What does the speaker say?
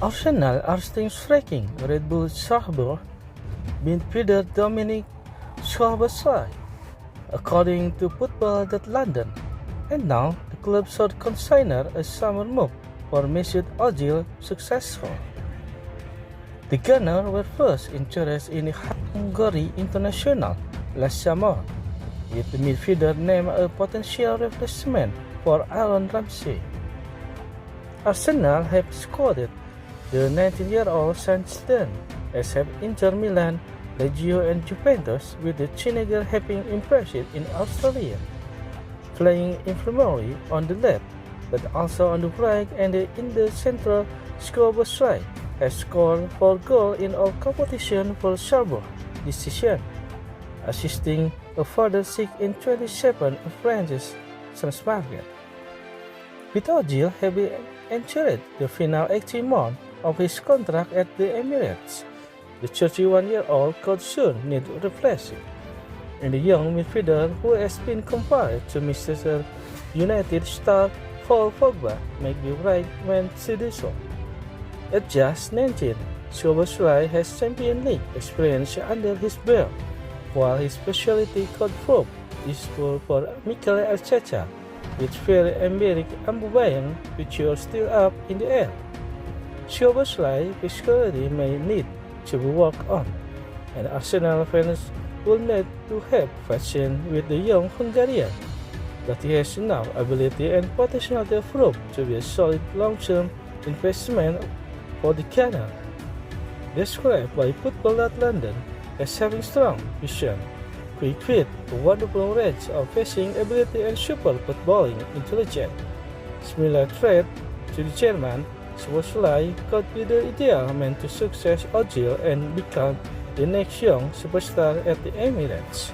Arsenal are still striking Red Bull Salzburg midfielder Dominik Szoboszlai, according to football.london, and now the club should consider a summer move for Mesut Ozil successor. The Gunners were first interested in Hungary international last summer, with the midfielder named a potential replacement for Aaron Ramsey. Arsenal have scouted the 19-year-old since then, as have Inter Milan, Lazio and Juventus, with the teenager having impressed in Australia, playing infirmary on the left, but also on the right and in the central. Szoboszlai has scored 4 goals in all competitions for Salzburg this season, assisting a further 6 in 27 France's transmarket. With Ozil having entered the final 18 months of his contract at the Emirates, the 31-year-old could soon need replacing, and the young midfielder, who has been compared to Manchester United star Paul Pogba, may be right when to do so. At just 19, Szoboszlai has Champions League experience under his belt, while his specialty could prove useful for Mikel Arteta, with very ambiguous future still up in the air. Szoboszlai physicality may need to be worked on, and Arsenal fans will need to have patience with the young Hungarian, but he has enough ability and potential to prove to be a solid long-term investment for the Gunners. Described by football.london as having strong vision, quick feet, a wonderful range of passing ability and super footballing intelligence. Similar threat to the German, Szoboszlai could be the ideal man to succeed Ozil and become the next young superstar at the Emirates.